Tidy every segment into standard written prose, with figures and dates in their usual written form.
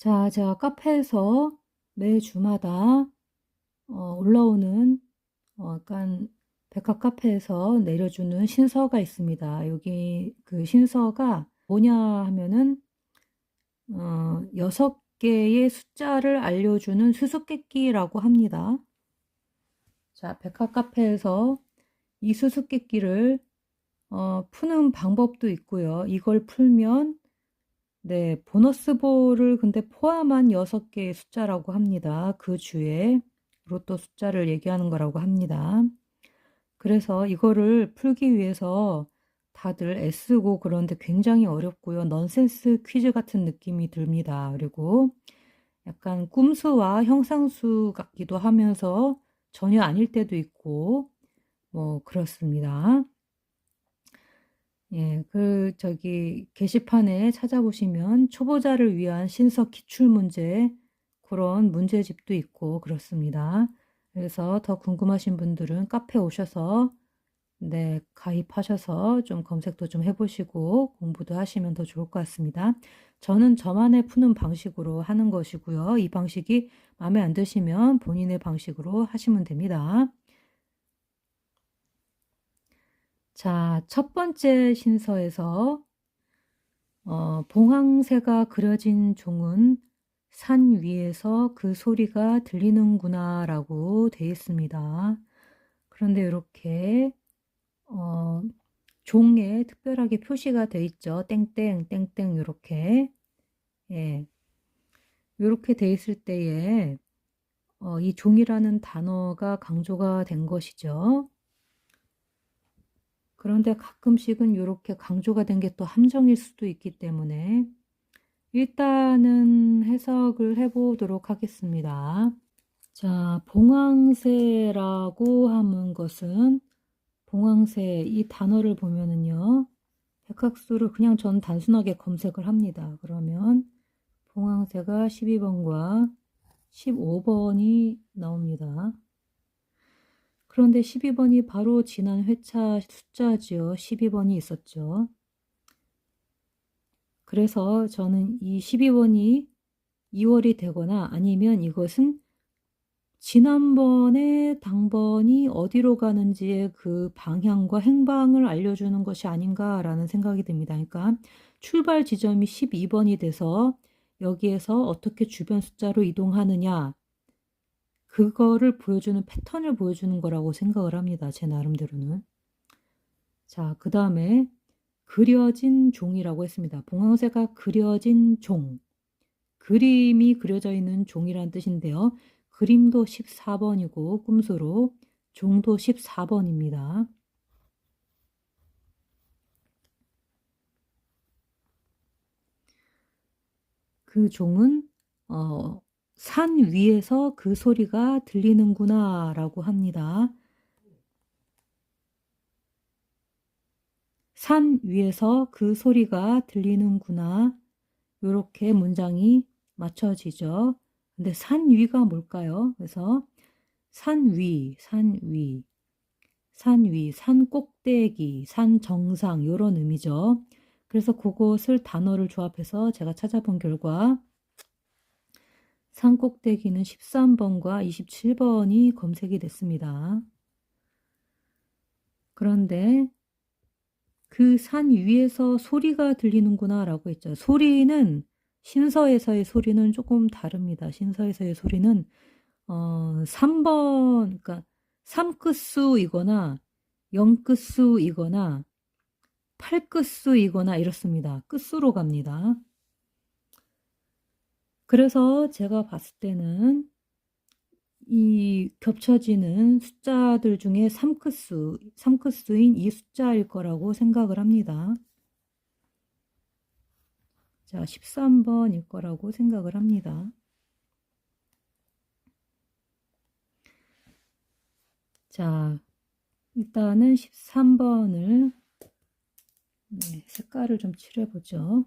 자, 제가 카페에서 매 주마다 올라오는 약간 백화 카페에서 내려주는 신서가 있습니다. 여기 그 신서가 뭐냐 하면은 6개의 숫자를 알려주는 수수께끼라고 합니다. 자, 백화 카페에서 이 수수께끼를 푸는 방법도 있고요. 이걸 풀면 네, 보너스 볼을 근데 포함한 6개의 숫자라고 합니다. 그 주에 로또 숫자를 얘기하는 거라고 합니다. 그래서 이거를 풀기 위해서 다들 애쓰고 그런데 굉장히 어렵고요. 넌센스 퀴즈 같은 느낌이 듭니다. 그리고 약간 꼼수와 형상수 같기도 하면서 전혀 아닐 때도 있고 뭐 그렇습니다. 예, 게시판에 찾아보시면 초보자를 위한 신석 기출문제 그런 문제집도 있고 그렇습니다. 그래서 더 궁금하신 분들은 카페 오셔서 네, 가입하셔서 좀 검색도 좀 해보시고 공부도 하시면 더 좋을 것 같습니다. 저는 저만의 푸는 방식으로 하는 것이고요. 이 방식이 마음에 안 드시면 본인의 방식으로 하시면 됩니다. 자, 첫 번째 신서에서 봉황새가 그려진 종은 산 위에서 그 소리가 들리는구나 라고 되어 있습니다. 그런데 이렇게 종에 특별하게 표시가 되어 있죠. 땡땡 땡땡 이렇게 예, 이렇게 되어 있을 때에 이 종이라는 단어가 강조가 된 것이죠. 그런데 가끔씩은 이렇게 강조가 된 게 또 함정일 수도 있기 때문에 일단은 해석을 해보도록 하겠습니다. 자, 봉황새라고 하는 것은 봉황새 이 단어를 보면은요. 백학수를 그냥 전 단순하게 검색을 합니다. 그러면 봉황새가 12번과 15번이 나옵니다. 그런데 12번이 바로 지난 회차 숫자지요. 12번이 있었죠. 그래서 저는 이 12번이 2월이 되거나 아니면 이것은 지난번에 당번이 어디로 가는지의 그 방향과 행방을 알려주는 것이 아닌가라는 생각이 듭니다. 그러니까 출발 지점이 12번이 돼서 여기에서 어떻게 주변 숫자로 이동하느냐 그거를 보여주는 패턴을 보여주는 거라고 생각을 합니다. 제 나름대로는. 자, 그 다음에 그려진 종이라고 했습니다. 봉황새가 그려진 종. 그림이 그려져 있는 종이란 뜻인데요. 그림도 14번이고 꿈수로 종도 14번입니다. 그 종은 산 위에서 그 소리가 들리는구나 라고 합니다. 산 위에서 그 소리가 들리는구나. 이렇게 문장이 맞춰지죠. 근데 산 위가 뭘까요? 그래서 산 위, 산 위, 산 위, 산 꼭대기, 산 정상 이런 의미죠. 그래서 그것을 단어를 조합해서 제가 찾아본 결과 산 꼭대기는 13번과 27번이 검색이 됐습니다. 그런데 그 산 위에서 소리가 들리는구나 라고 했죠. 소리는 신서에서의 소리는 조금 다릅니다. 신서에서의 소리는 3번 그러니까 3끝수이거나 0끝수이거나 8끝수이거나 이렇습니다. 끝수로 갑니다. 그래서 제가 봤을 때는 이 겹쳐지는 숫자들 중에 3끝수인 이 숫자일 거라고 생각을 합니다. 자, 13번일 거라고 생각을 합니다. 자, 일단은 13번을 색깔을 좀 칠해보죠.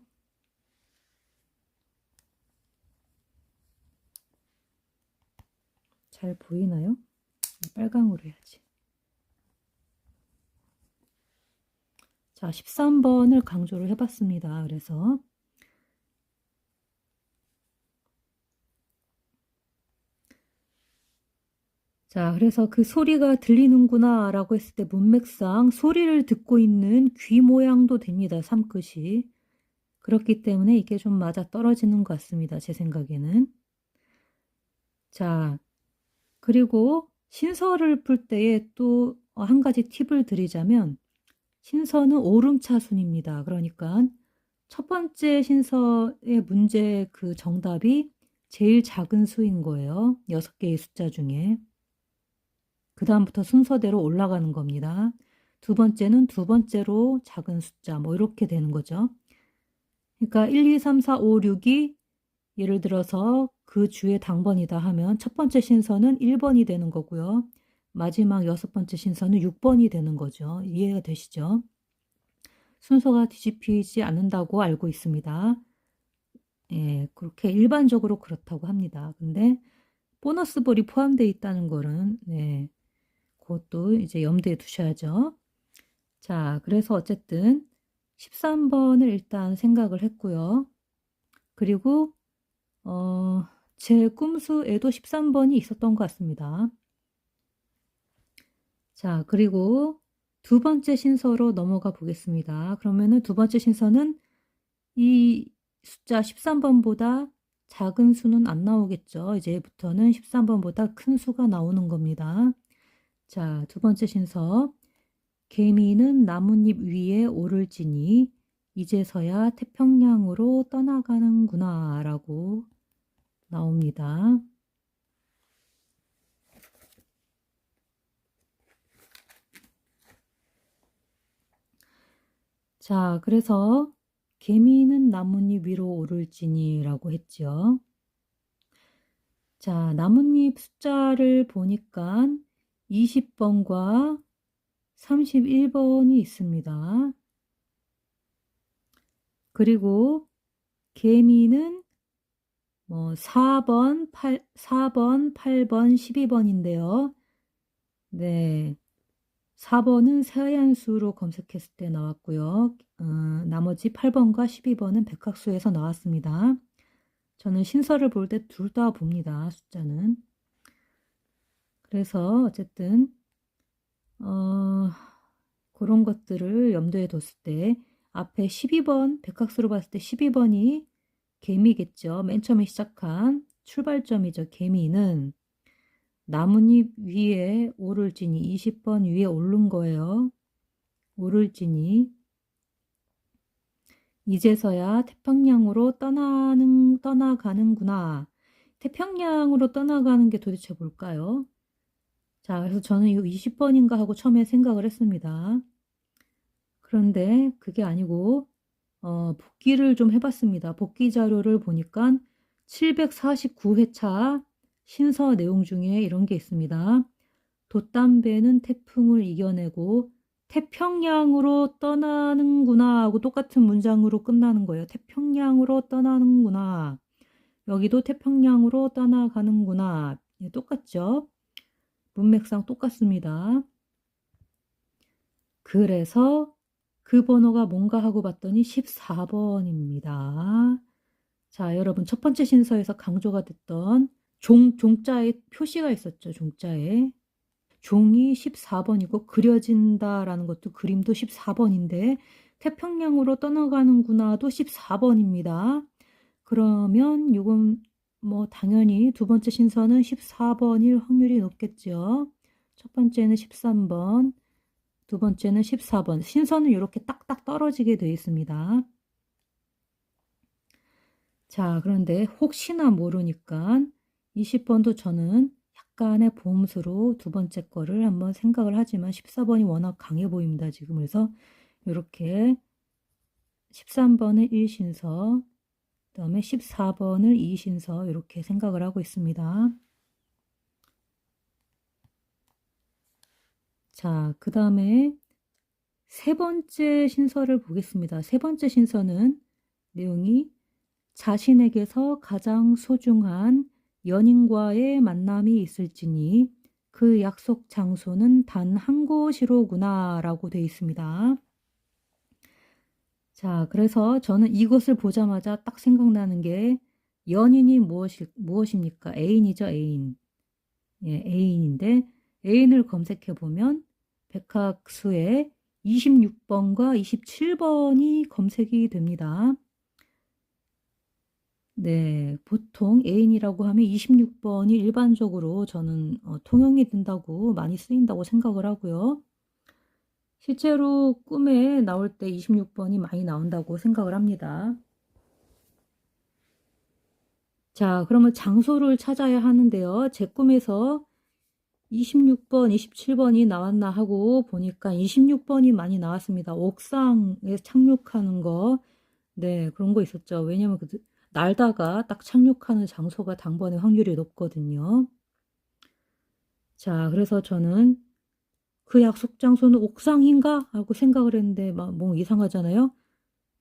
잘 보이나요? 빨강으로 해야지. 자, 13번을 강조를 해봤습니다. 그래서 자, 그래서 그 소리가 들리는구나 라고 했을 때 문맥상 소리를 듣고 있는 귀 모양도 됩니다. 삼끝이. 그렇기 때문에 이게 좀 맞아 떨어지는 것 같습니다. 제 생각에는. 자, 그리고 신서를 풀 때에 또 한 가지 팁을 드리자면 신서는 오름차순입니다. 그러니까 첫 번째 신서의 문제 그 정답이 제일 작은 수인 거예요. 6개의 숫자 중에. 그 다음부터 순서대로 올라가는 겁니다. 두 번째는 두 번째로 작은 숫자 뭐 이렇게 되는 거죠. 그러니까 1, 2, 3, 4, 5, 6이 예를 들어서 그 주의 당번이다 하면 첫 번째 신서는 1번이 되는 거고요. 마지막 6번째 신서는 6번이 되는 거죠. 이해가 되시죠? 순서가 뒤집히지 않는다고 알고 있습니다. 예, 그렇게 일반적으로 그렇다고 합니다. 근데 보너스 볼이 포함되어 있다는 거는 네, 그것도 이제 염두에 두셔야죠. 자, 그래서 어쨌든 13번을 일단 생각을 했고요. 그리고 제 꿈수에도 13번이 있었던 것 같습니다. 자, 그리고 두 번째 신서로 넘어가 보겠습니다. 그러면은 두 번째 신서는 이 숫자 13번보다 작은 수는 안 나오겠죠. 이제부터는 13번보다 큰 수가 나오는 겁니다. 자, 두 번째 신서. 개미는 나뭇잎 위에 오를지니 이제서야 태평양으로 떠나가는구나 라고 나옵니다. 자, 그래서 개미는 나뭇잎 위로 오를지니 라고 했죠. 자, 나뭇잎 숫자를 보니까 20번과 31번이 있습니다. 그리고 개미는 뭐 4번, 4번, 8번, 12번인데요. 네. 4번은 세한수로 검색했을 때 나왔고요. 나머지 8번과 12번은 백학수에서 나왔습니다. 저는 신서를 볼 때 둘 다 봅니다. 숫자는. 그래서 어쨌든 그런 것들을 염두에 뒀을 때 앞에 12번 백학수로 봤을 때 12번이 개미겠죠. 맨 처음에 시작한 출발점이죠. 개미는 나뭇잎 위에 오를지니 20번 위에 오른 거예요. 오를지니 이제서야 태평양으로 떠나가는구나. 태평양으로 떠나가는 게 도대체 뭘까요? 자, 그래서 저는 이거 20번인가 하고 처음에 생각을 했습니다. 그런데 그게 아니고 복기를 좀 해봤습니다. 복기 자료를 보니까 749회차 신서 내용 중에 이런 게 있습니다. 돛담배는 태풍을 이겨내고 태평양으로 떠나는구나 하고 똑같은 문장으로 끝나는 거예요. 태평양으로 떠나는구나. 여기도 태평양으로 떠나가는구나. 예, 똑같죠? 문맥상 똑같습니다. 그래서 그 번호가 뭔가 하고 봤더니 14번입니다. 자, 여러분 첫 번째 신서에서 강조가 됐던 종자에 표시가 있었죠. 종자에. 종이 14번이고 그려진다라는 것도 그림도 14번인데 태평양으로 떠나가는구나도 14번입니다. 그러면 이건 뭐 당연히 두 번째 신서는 14번일 확률이 높겠죠. 첫 번째는 13번, 두 번째는 14번. 신서는 이렇게 딱딱 떨어지게 되어 있습니다. 자, 그런데 혹시나 모르니까 20번도 저는 약간의 보험수로 두 번째 거를 한번 생각을 하지만 14번이 워낙 강해 보입니다. 지금 그래서 이렇게 13번을 1신서, 그 다음에 14번을 2신서 이렇게 생각을 하고 있습니다. 자, 그 다음에 세 번째 신서를 보겠습니다. 세 번째 신서는 내용이 자신에게서 가장 소중한 연인과의 만남이 있을지니 그 약속 장소는 단 한 곳이로구나 라고 되어 있습니다. 자, 그래서 저는 이것을 보자마자 딱 생각나는 게 연인이 무엇입니까? 애인이죠, 애인. 예, 애인인데 애인을 검색해 보면 백학수에 26번과 27번이 검색이 됩니다. 네, 보통 애인이라고 하면 26번이 일반적으로 저는 통용이 된다고 많이 쓰인다고 생각을 하고요. 실제로 꿈에 나올 때 26번이 많이 나온다고 생각을 합니다. 자, 그러면 장소를 찾아야 하는데요. 제 꿈에서 26번, 27번이 나왔나 하고 보니까 26번이 많이 나왔습니다. 옥상에 착륙하는 거. 네, 그런 거 있었죠. 왜냐면 날다가 딱 착륙하는 장소가 당번의 확률이 높거든요. 자, 그래서 저는 그 약속 장소는 옥상인가? 하고 생각을 했는데, 뭐 이상하잖아요.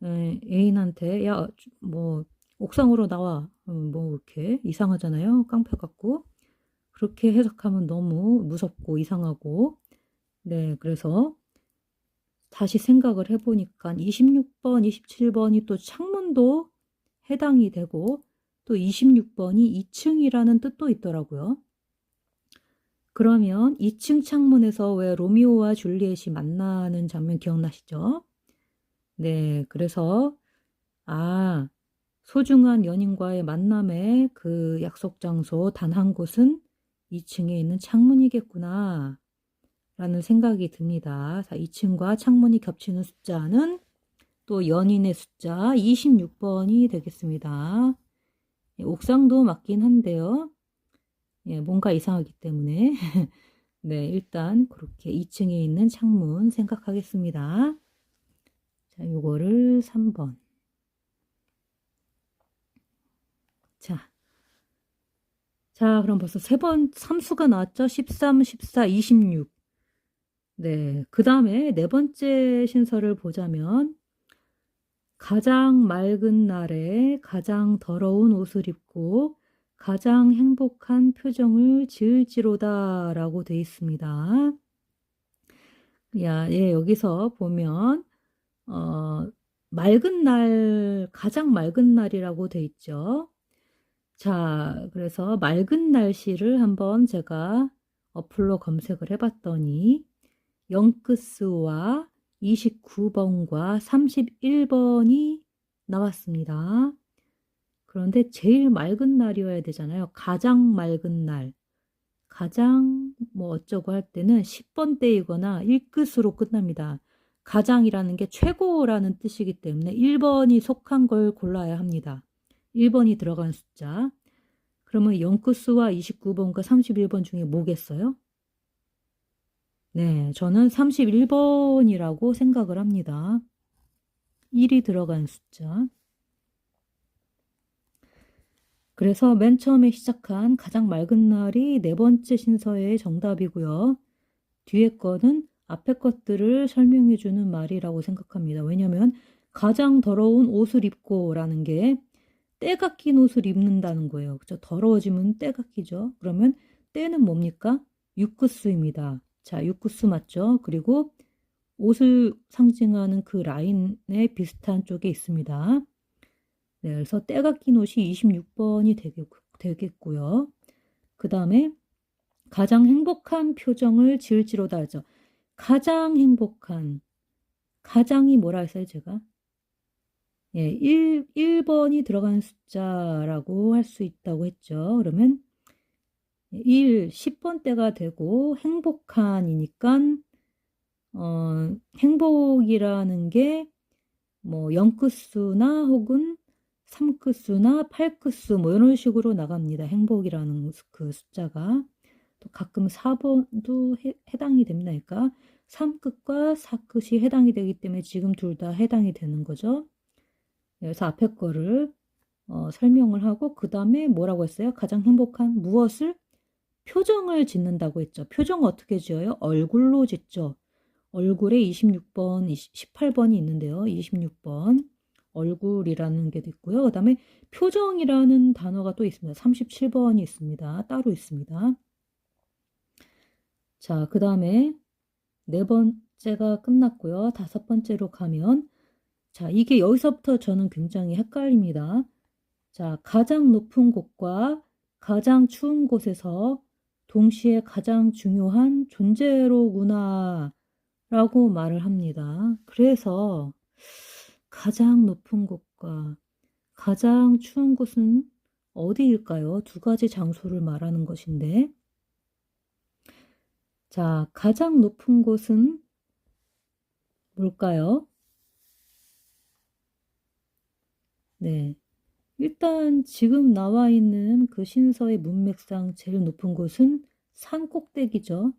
애인한테, 야, 뭐, 옥상으로 나와. 뭐, 이렇게 이상하잖아요. 깡패 같고. 그렇게 해석하면 너무 무섭고 이상하고. 네, 그래서 다시 생각을 해보니까 26번, 27번이 또 창문도 해당이 되고, 또 26번이 2층이라는 뜻도 있더라고요. 그러면 2층 창문에서 왜 로미오와 줄리엣이 만나는 장면 기억나시죠? 네, 그래서 소중한 연인과의 만남의 그 약속 장소 단 한 곳은 2층에 있는 창문이겠구나 라는 생각이 듭니다. 2층과 창문이 겹치는 숫자는 또 연인의 숫자 26번이 되겠습니다. 옥상도 맞긴 한데요. 뭔가 이상하기 때문에 네, 일단 그렇게 2층에 있는 창문 생각하겠습니다. 자, 요거를 3번. 자, 그럼 벌써 3번 삼수가 나왔죠? 13, 14, 26. 네, 그 다음에 네 번째 신설을 보자면 가장 맑은 날에 가장 더러운 옷을 입고 가장 행복한 표정을 지을지로다 라고 되어 있습니다. 여기서 보면 맑은 날, 가장 맑은 날이라고 되어 있죠. 자, 그래서 맑은 날씨를 한번 제가 어플로 검색을 해봤더니 영크스와 29번과 31번이 나왔습니다. 그런데 제일 맑은 날이어야 되잖아요. 가장 맑은 날. 가장 뭐 어쩌고 할 때는 10번대이거나 1끝으로 끝납니다. 가장이라는 게 최고라는 뜻이기 때문에 1번이 속한 걸 골라야 합니다. 1번이 들어간 숫자. 그러면 영끝수와 29번과 31번 중에 뭐겠어요? 네, 저는 31번이라고 생각을 합니다. 1이 들어간 숫자. 그래서 맨 처음에 시작한 가장 맑은 날이 네 번째 신서의 정답이고요. 뒤에 거는 앞에 것들을 설명해 주는 말이라고 생각합니다. 왜냐하면 가장 더러운 옷을 입고 라는 게 때가 낀 옷을 입는다는 거예요. 그죠? 더러워지면 때가 끼죠. 그러면 때는 뭡니까? 유크스입니다. 자, 유크스 맞죠? 그리고 옷을 상징하는 그 라인에 비슷한 쪽에 있습니다. 네, 그래서 때가 낀 옷이 26번이 되겠고요. 그 다음에 가장 행복한 표정을 지을지로다 하죠. 가장 행복한, 가장이 뭐라 했어요, 제가? 1번이 들어가는 숫자라고 할 수 있다고 했죠. 그러면 10번 때가 되고 행복한이니까 행복이라는 게 뭐 0끝수나 혹은 3끝수나 8끝수 뭐 이런 식으로 나갑니다. 행복이라는 그 숫자가. 또 가끔 4번도 해당이 됩니다. 그러니까 3끝과 4끝이 해당이 되기 때문에 지금 둘 다 해당이 되는 거죠. 그래서 앞에 거를 설명을 하고 그 다음에 뭐라고 했어요? 가장 행복한 무엇을? 표정을 짓는다고 했죠. 표정 어떻게 지어요? 얼굴로 짓죠. 얼굴에 26번, 18번이 있는데요. 26번 얼굴이라는 게 있고요. 그 다음에 표정이라는 단어가 또 있습니다. 37번이 있습니다. 따로 있습니다. 자, 그 다음에 네 번째가 끝났고요. 다섯 번째로 가면 자, 이게 여기서부터 저는 굉장히 헷갈립니다. 자, 가장 높은 곳과 가장 추운 곳에서 동시에 가장 중요한 존재로구나 라고 말을 합니다. 그래서 가장 높은 곳과 가장 추운 곳은 어디일까요? 두 가지 장소를 말하는 것인데, 자, 가장 높은 곳은 뭘까요? 네. 일단 지금 나와 있는 그 신서의 문맥상 제일 높은 곳은 산꼭대기죠.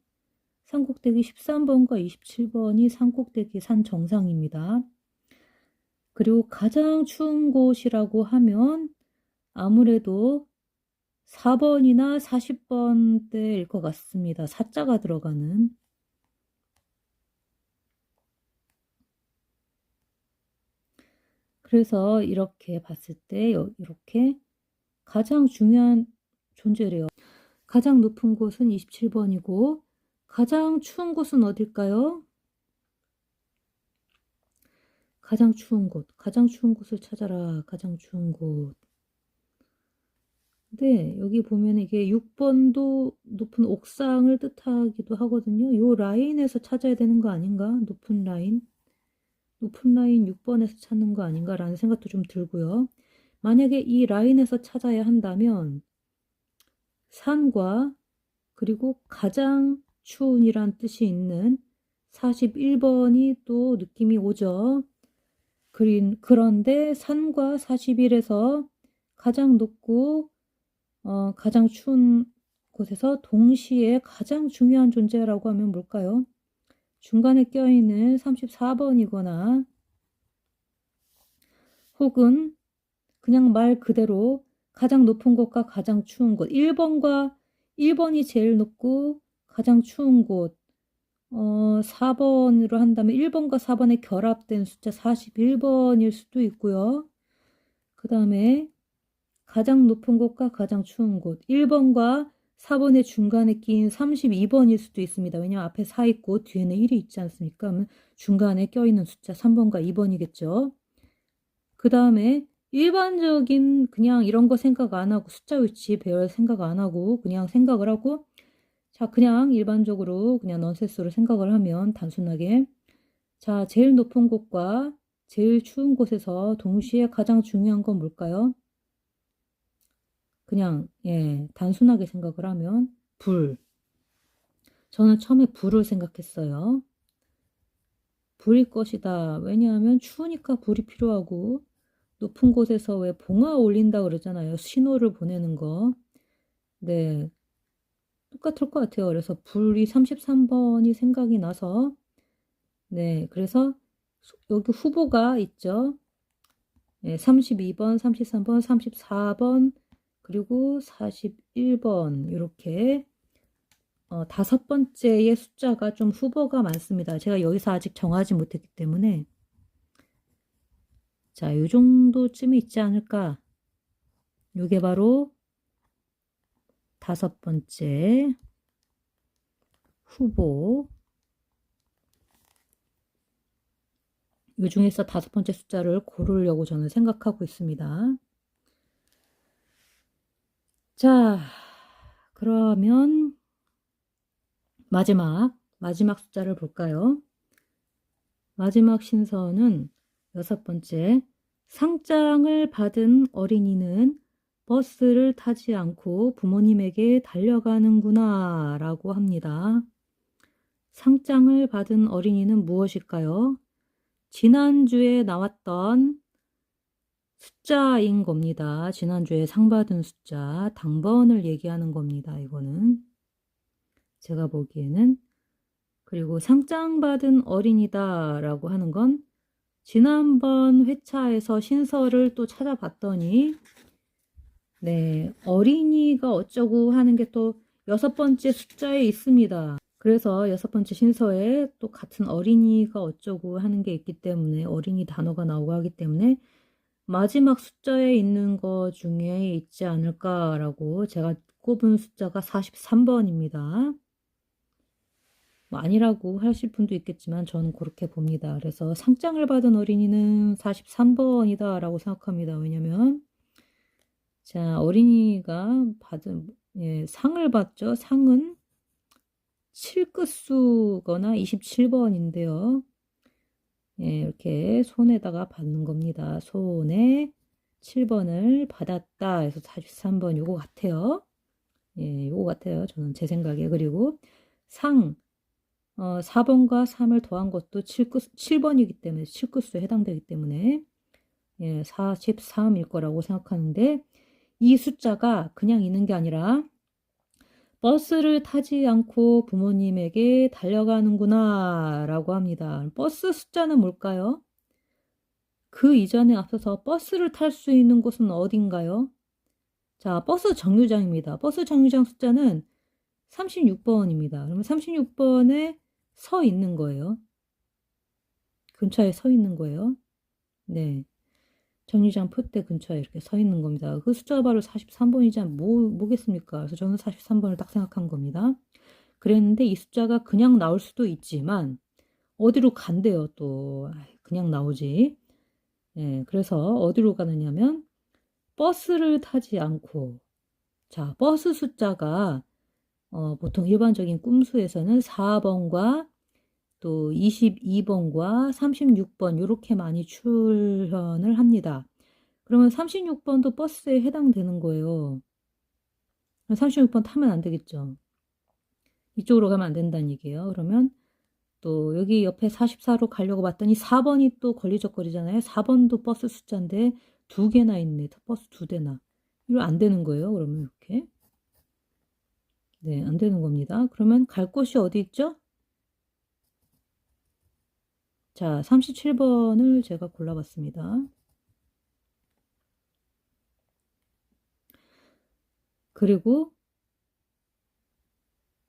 산꼭대기 13번과 27번이 산꼭대기 산 정상입니다. 그리고 가장 추운 곳이라고 하면 아무래도 4번이나 40번대일 것 같습니다. 사자가 들어가는. 그래서 이렇게 봤을 때 이렇게 가장 중요한 존재래요. 가장 높은 곳은 27번이고 가장 추운 곳은 어딜까요? 가장 추운 곳. 가장 추운 곳을 찾아라. 가장 추운 곳. 네, 여기 보면 이게 6번도 높은 옥상을 뜻하기도 하거든요. 요 라인에서 찾아야 되는 거 아닌가? 높은 라인. 높은 라인 6번에서 찾는 거 아닌가라는 생각도 좀 들고요. 만약에 이 라인에서 찾아야 한다면 산과 그리고 가장 추운이란 뜻이 있는 41번이 또 느낌이 오죠. 그런데 산과 41에서 가장 높고 가장 추운 곳에서 동시에 가장 중요한 존재라고 하면 뭘까요? 중간에 껴있는 34번이거나 혹은 그냥 말 그대로 가장 높은 곳과 가장 추운 곳 1번이 제일 높고 가장 추운 곳 4번으로 한다면 1번과 4번의 결합된 숫자 41번일 수도 있고요. 그 다음에 가장 높은 곳과 가장 추운 곳 1번과 4번의 중간에 끼인 32번일 수도 있습니다. 왜냐하면 앞에 4 있고 뒤에는 1이 있지 않습니까? 그러면 중간에 껴있는 숫자 3번과 2번이겠죠. 그 다음에 일반적인 그냥 이런 거 생각 안 하고 숫자 위치 배열 생각 안 하고 그냥 생각을 하고 자 그냥 일반적으로 그냥 넌센스로 생각을 하면 단순하게 자 제일 높은 곳과 제일 추운 곳에서 동시에 가장 중요한 건 뭘까요? 그냥 단순하게 생각을 하면 불. 저는 처음에 불을 생각했어요. 불일 것이다. 왜냐하면 추우니까 불이 필요하고 높은 곳에서 왜 봉화 올린다 그러잖아요. 신호를 보내는 거. 네. 똑같을 것 같아요. 그래서 불이 33번이 생각이 나서 네. 그래서 여기 후보가 있죠. 네, 32번, 33번, 34번 그리고 41번 이렇게 5번째의 숫자가 좀 후보가 많습니다. 제가 여기서 아직 정하지 못했기 때문에 자, 요 정도쯤이 있지 않을까. 요게 바로 5번째 후보. 요 중에서 5번째 숫자를 고르려고 저는 생각하고 있습니다. 자, 그러면 마지막 숫자를 볼까요? 마지막 신서는 6번째. 상장을 받은 어린이는 버스를 타지 않고 부모님에게 달려가는구나 라고 합니다. 상장을 받은 어린이는 무엇일까요? 지난주에 나왔던 숫자인 겁니다. 지난주에 상 받은 숫자, 당번을 얘기하는 겁니다. 이거는 제가 보기에는. 그리고 상장 받은 어린이다 라고 하는 건 지난번 회차에서 신서를 또 찾아봤더니 네, 어린이가 어쩌고 하는 게 또 6번째 숫자에 있습니다. 그래서 6번째 신서에 또 같은 어린이가 어쩌고 하는 게 있기 때문에 어린이 단어가 나오고 하기 때문에 마지막 숫자에 있는 거 중에 있지 않을까라고 제가 꼽은 숫자가 43번입니다. 뭐 아니라고 하실 분도 있겠지만 저는 그렇게 봅니다. 그래서 상장을 받은 어린이는 43번이다 라고 생각합니다. 왜냐면 자 어린이가 받은 예, 상을 받죠. 상은 7끝수거나 27번인데요. 예, 이렇게 손에다가 받는 겁니다. 손에 7번을 받았다 해서 43번 요거 같아요. 예, 요거 같아요. 저는 제 생각에. 그리고 상, 4번과 3을 더한 것도 7번이기 때문에 7끝수에 해당되기 때문에 예, 43일 거라고 생각하는데 이 숫자가 그냥 있는 게 아니라 버스를 타지 않고 부모님에게 달려가는구나 라고 합니다. 버스 숫자는 뭘까요? 그 이전에 앞서서 버스를 탈 수 있는 곳은 어딘가요? 자, 버스 정류장입니다. 버스 정류장 숫자는 36번입니다. 그러면 36번에 서 있는 거예요. 근처에 서 있는 거예요. 네. 정류장 표대 근처에 이렇게 서 있는 겁니다. 그 숫자가 바로 43번이지 뭐겠습니까? 그래서 저는 43번을 딱 생각한 겁니다. 그랬는데 이 숫자가 그냥 나올 수도 있지만 어디로 간대요 또. 그냥 나오지. 예, 그래서 어디로 가느냐면 버스를 타지 않고 자 버스 숫자가 보통 일반적인 꼼수에서는 4번과 또 22번과 36번 이렇게 많이 출현을 합니다. 그러면 36번도 버스에 해당되는 거예요. 36번 타면 안 되겠죠. 이쪽으로 가면 안 된다는 얘기예요. 그러면 또 여기 옆에 44로 가려고 봤더니 4번이 또 걸리적거리잖아요. 4번도 버스 숫자인데 두 개나 있네. 버스 두 대나. 이거 안 되는 거예요. 그러면 이렇게. 네, 안 되는 겁니다. 그러면 갈 곳이 어디 있죠? 자, 37번을 제가 골라봤습니다. 그리고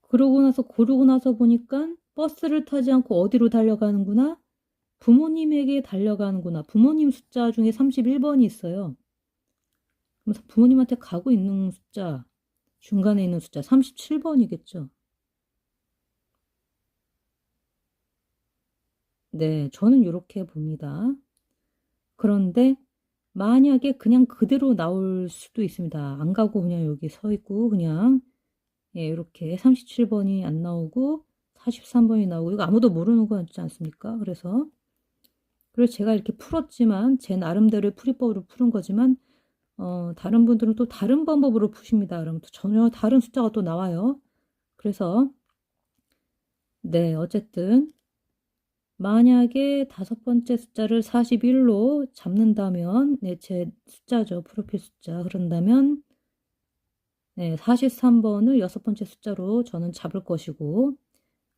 그러고 나서 고르고 나서 보니까 버스를 타지 않고 어디로 달려가는구나? 부모님에게 달려가는구나. 부모님 숫자 중에 31번이 있어요. 그래서 부모님한테 가고 있는 숫자, 중간에 있는 숫자 37번이겠죠. 네, 저는 이렇게 봅니다. 그런데 만약에 그냥 그대로 나올 수도 있습니다. 안 가고 그냥 여기 서 있고 그냥 예, 이렇게 37번이 안 나오고 43번이 나오고 이거 아무도 모르는 거 같지 않습니까? 그래서 제가 이렇게 풀었지만 제 나름대로의 풀이법으로 푸는 거지만 다른 분들은 또 다른 방법으로 푸십니다. 그럼 또 전혀 다른 숫자가 또 나와요. 그래서 네, 어쨌든 만약에 다섯 번째 숫자를 41로 잡는다면 네, 제 숫자죠. 프로필 숫자. 그런다면 네, 43번을 여섯 번째 숫자로 저는 잡을 것이고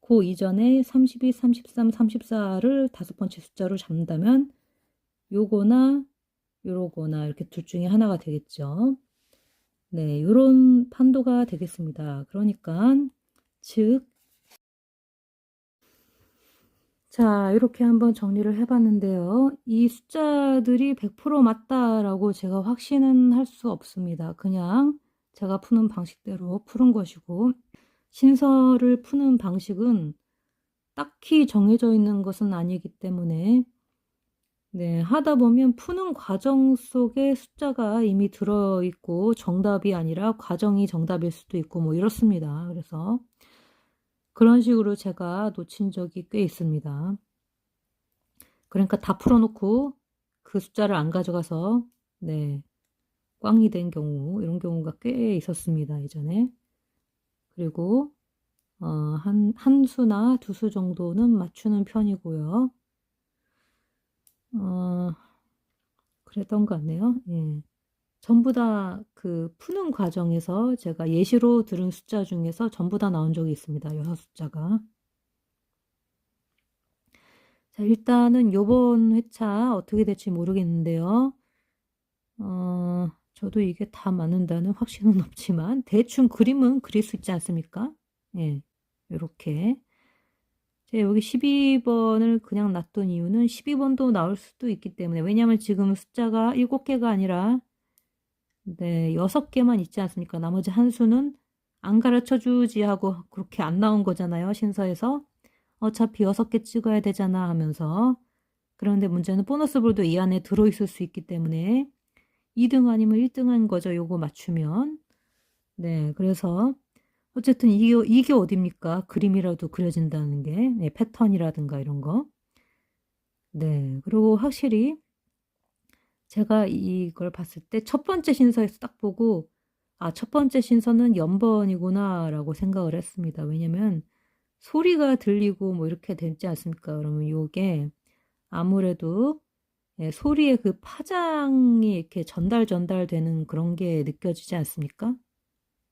그 이전에 32, 33, 34를 다섯 번째 숫자로 잡는다면 요거나 요거나 이렇게 둘 중에 하나가 되겠죠. 네, 요런 판도가 되겠습니다. 그러니까 즉 자, 이렇게 한번 정리를 해봤는데요. 이 숫자들이 100% 맞다라고 제가 확신은 할 수 없습니다. 그냥 제가 푸는 방식대로 푸는 것이고 신설을 푸는 방식은 딱히 정해져 있는 것은 아니기 때문에 네, 하다 보면 푸는 과정 속에 숫자가 이미 들어있고 정답이 아니라 과정이 정답일 수도 있고 뭐 이렇습니다. 그래서 그런 식으로 제가 놓친 적이 꽤 있습니다. 그러니까 다 풀어놓고 그 숫자를 안 가져가서 네, 꽝이 된 경우 이런 경우가 꽤 있었습니다. 예전에. 그리고 한 수나 두 수 정도는 맞추는 편이고요. 그랬던 것 같네요. 예. 전부 다 그 푸는 과정에서 제가 예시로 들은 숫자 중에서 전부 다 나온 적이 있습니다. 여섯 숫자가. 자, 일단은 요번 회차 어떻게 될지 모르겠는데요. 저도 이게 다 맞는다는 확신은 없지만 대충 그림은 그릴 수 있지 않습니까? 예, 요렇게. 제가 여기 12번을 그냥 놨던 이유는 12번도 나올 수도 있기 때문에 왜냐하면 지금 숫자가 7개가 아니라 네, 6개만 있지 않습니까? 나머지 한 수는 안 가르쳐 주지 하고 그렇게 안 나온 거잖아요. 신서에서. 어차피 6개 찍어야 되잖아 하면서. 그런데 문제는 보너스 볼도 이 안에 들어있을 수 있기 때문에 2등 아니면 1등 한 거죠. 요거 맞추면. 네, 그래서 어쨌든 이게 어딥니까? 그림이라도 그려진다는 게, 네, 패턴이라든가 이런 거. 네, 그리고 확실히 제가 이걸 봤을 때 첫 번째 신서에서 딱 보고, 아, 첫 번째 신서는 연번이구나라고 생각을 했습니다. 왜냐면 소리가 들리고 뭐 이렇게 되지 않습니까? 그러면 이게 아무래도 예, 소리의 그 파장이 이렇게 전달되는 그런 게 느껴지지 않습니까?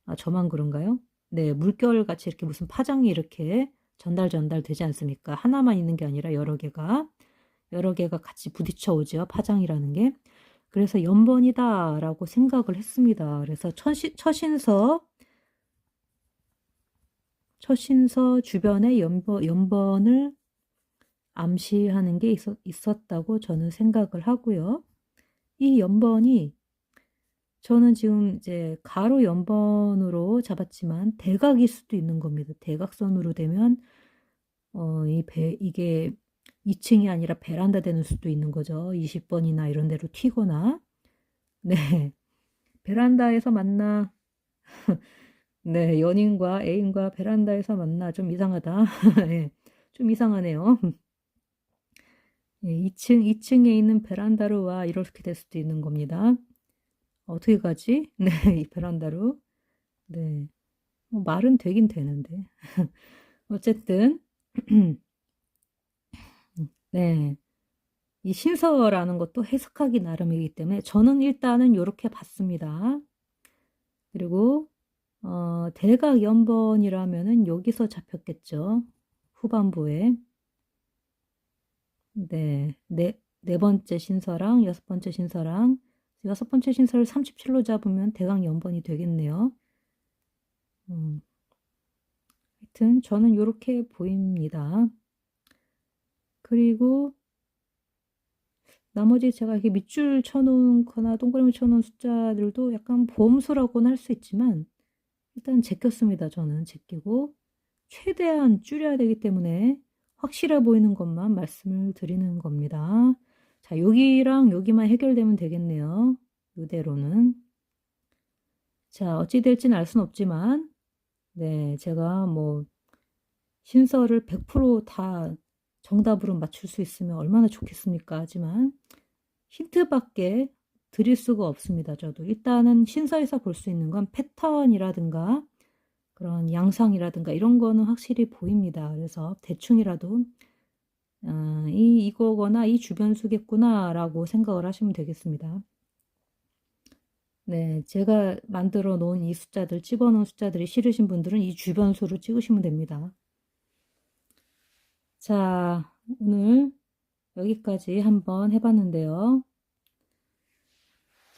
아, 저만 그런가요? 네, 물결 같이 이렇게 무슨 파장이 이렇게 전달되지 않습니까? 하나만 있는 게 아니라 여러 개가 같이 부딪혀 오죠. 파장이라는 게. 그래서 연번이다라고 생각을 했습니다. 그래서 첫신서 주변에 연번을 암시하는 게 있었다고 저는 생각을 하고요. 이 연번이 저는 지금 이제 가로 연번으로 잡았지만 대각일 수도 있는 겁니다. 대각선으로 되면 이게 2층이 아니라 베란다 되는 수도 있는 거죠. 20번이나 이런 데로 튀거나. 네. 베란다에서 만나. 네, 연인과 애인과 베란다에서 만나. 좀 이상하다. 네, 좀 이상하네요. 네, 2층에 있는 베란다로 와. 이렇게 될 수도 있는 겁니다. 어떻게 가지? 네, 이 베란다로. 네. 말은 되긴 되는데. 어쨌든, 네. 이 신서라는 것도 해석하기 나름이기 때문에 저는 일단은 이렇게 봤습니다. 그리고 대각 연번이라면은 여기서 잡혔겠죠. 후반부에. 네, 네 번째 신서랑 여섯 번째 신서랑 여섯 번째 신서를 37로 잡으면 대각 연번이 되겠네요. 하여튼 저는 이렇게 보입니다. 그리고 나머지 제가 이렇게 밑줄 쳐놓거나 동그라미 쳐놓은 숫자들도 약간 보험수라고는 할 수 있지만 일단 제꼈습니다. 저는 제끼고 최대한 줄여야 되기 때문에 확실해 보이는 것만 말씀을 드리는 겁니다. 자, 여기랑 여기만 해결되면 되겠네요. 이대로는. 자, 어찌 될지는 알 수는 없지만 네, 제가 뭐 신서를 100%다 정답으로 맞출 수 있으면 얼마나 좋겠습니까? 하지만 힌트밖에 드릴 수가 없습니다. 저도 일단은 신서에서 볼 수 있는 건 패턴이라든가 그런 양상이라든가 이런 거는 확실히 보입니다. 그래서 대충이라도 이거거나 이 주변수겠구나라고 생각을 하시면 되겠습니다. 네, 제가 만들어 놓은 이 숫자들, 집어넣은 숫자들이 싫으신 분들은 이 주변수로 찍으시면 됩니다. 자, 오늘 여기까지 한번 해봤는데요.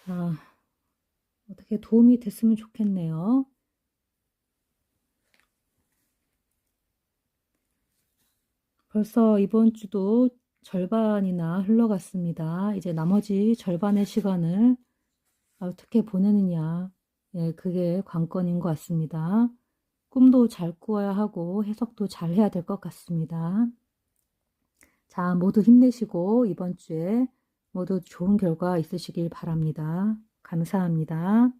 자, 어떻게 도움이 됐으면 좋겠네요. 벌써 이번 주도 절반이나 흘러갔습니다. 이제 나머지 절반의 시간을 어떻게 보내느냐. 예, 그게 관건인 것 같습니다. 꿈도 잘 꾸어야 하고 해석도 잘 해야 될 것 같습니다. 자, 모두 힘내시고 이번 주에 모두 좋은 결과 있으시길 바랍니다. 감사합니다.